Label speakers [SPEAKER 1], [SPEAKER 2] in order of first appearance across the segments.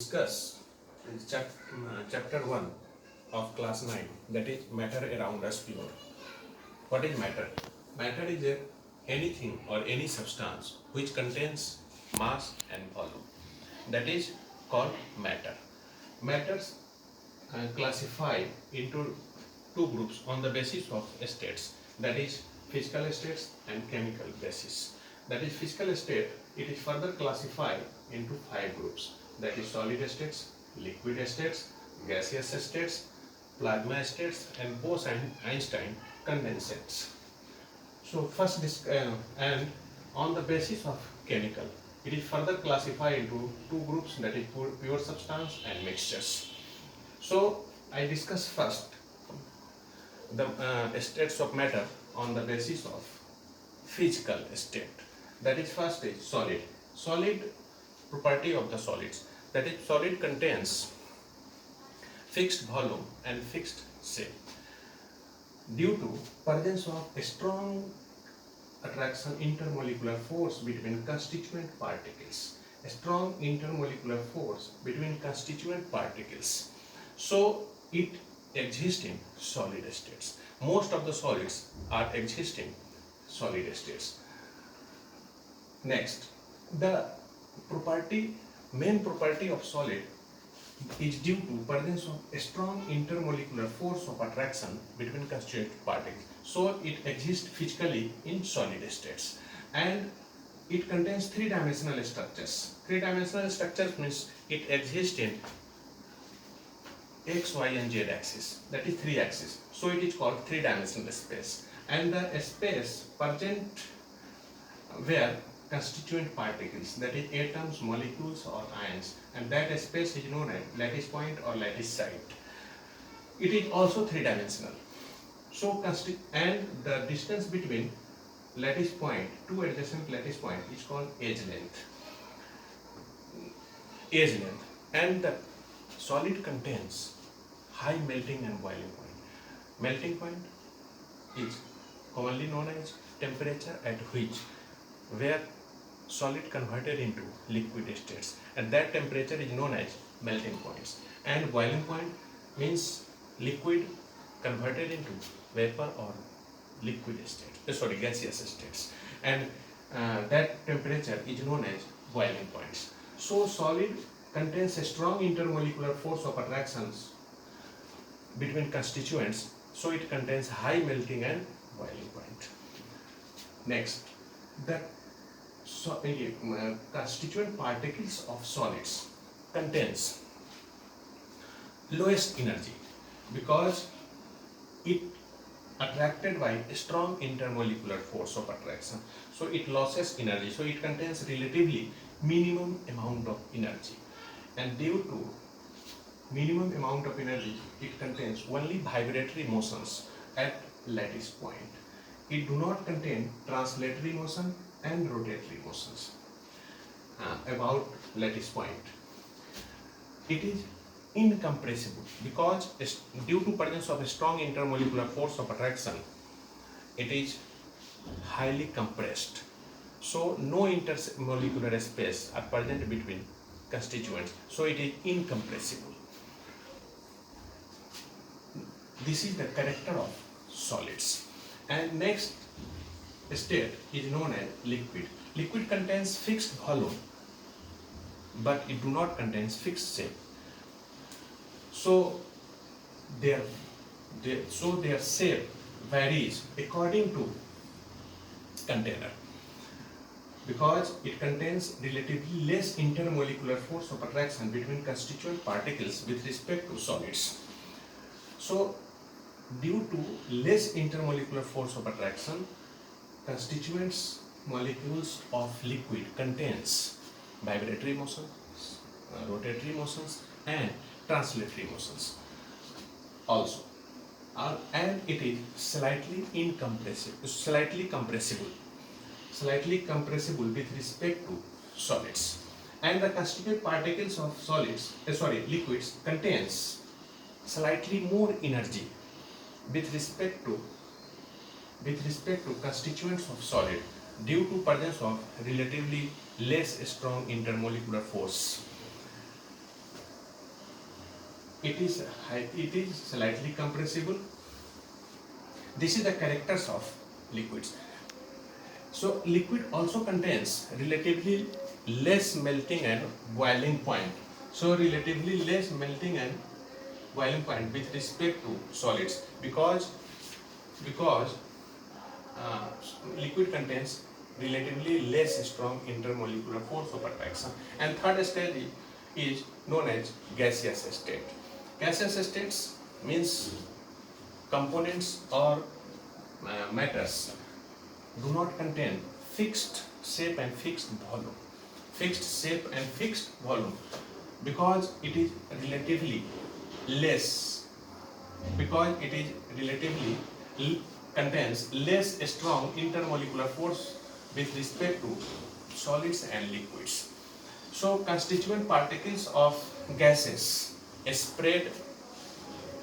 [SPEAKER 1] Discuss in chapter 1 of class 9, that is matter around us pure. What is matter? Matter is anything or any substance which contains mass and volume. That is called matter. Matters classify into two groups on the basis of states, that is physical states and chemical basis. That is physical state, it is further classified into five groups, that is solid states, liquid states, gaseous states, plasma states, and Bose-Einstein condensates. So first and on the basis of chemical, it is further classified into two groups, that is pure substance and mixtures. So I discuss first the states of matter on the basis of physical state. That is first is solid. Solid property of the solids. That is solid contains fixed volume and fixed shape. Due to presence of a strong attraction intermolecular force between constituent particles. A strong intermolecular force between constituent particles. So it exists in solid states. Most of the solids are existing solid states. Next, the main property of solid is due to presence of a strong intermolecular force of attraction between constituent particles. So it exists physically in solid states, and it contains three-dimensional structures. Three-dimensional structures means it exists in x, y, and z axis. That is three axes. So it is called three-dimensional space. And the space present where constituent particles, that is atoms, molecules, or ions, and that space is known as lattice point or lattice site. It is also three-dimensional. So and the distance between lattice point, two adjacent lattice point, is called edge length. Edge length. And the solid contains high melting and boiling point. Melting point is commonly known as temperature at which where solid converted into liquid states, and that temperature is known as melting points. And boiling point means liquid converted into vapor or liquid state, gaseous states, and that temperature is known as boiling points. So solid contains a strong intermolecular force of attractions between constituents, so it contains high melting and boiling point. Next, the constituent particles of solids contains lowest energy because it attracted by a strong intermolecular force of attraction, so it loses energy, so it contains relatively minimum amount of energy, and due to minimum amount of energy it contains only vibratory motions at lattice point. It do not contain translatory motion and rotatory motions. About lattice point, it is incompressible because due to presence of a strong intermolecular force of attraction, it is highly compressed. So no intermolecular space are present between constituents, so it is incompressible. This is the character of solids. And next state is known as liquid. Liquid contains fixed volume, but it do not contains fixed shape. So their shape varies according to container, because it contains relatively less intermolecular force of attraction between constituent particles with respect to solids. So due to less intermolecular force of attraction, constituents molecules of liquid contains vibratory motions, rotatory motions, and translatory motions also, and it is slightly compressible with respect to solids. And the constituent particles of liquids contains slightly more energy with respect to constituents of solid due to presence of relatively less strong intermolecular force. it is slightly compressible. This is the characters of liquids. So liquid also contains relatively less melting and boiling point. So relatively less melting and boiling point with respect to solids, because uh, liquid contains relatively less strong intermolecular force of attraction. And third stage is known as gaseous state. Gaseous states means components or matters do not contain fixed shape and fixed volume. Fixed shape and fixed volume, because it is relatively less, contains less strong intermolecular force with respect to solids and liquids. So constituent particles of gases spread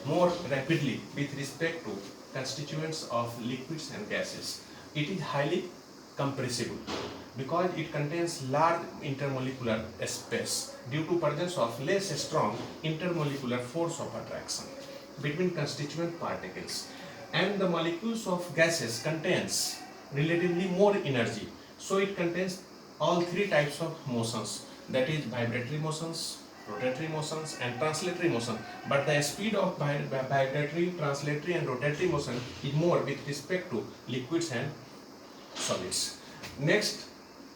[SPEAKER 1] more rapidly with respect to constituents of liquids and gases. It is highly compressible because it contains large intermolecular space due to presence of less strong intermolecular force of attraction between constituent particles. And the molecules of gases contains relatively more energy, so it contains all three types of motions, that is vibratory motions, rotatory motions and translatory motion. But the speed of vibratory, translatory and rotatory motion is more with respect to liquids and solids. Next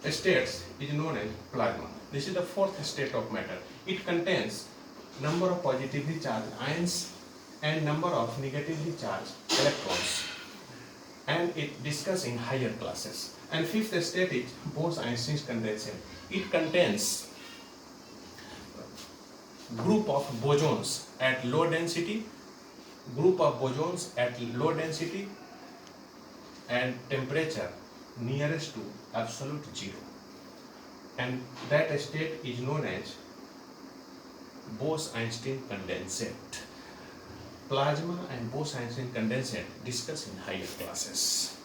[SPEAKER 1] state is known as plasma. This is the fourth state of matter. It contains number of positively charged ions and number of negatively charged electrons, and it discussed in higher classes. And fifth state is Bose-Einstein condensate. It contains group of bosons at low density, and temperature nearest to absolute zero, and that state is known as Bose-Einstein condensate. Plasma and Bose-Einstein condensate discussed in higher classes.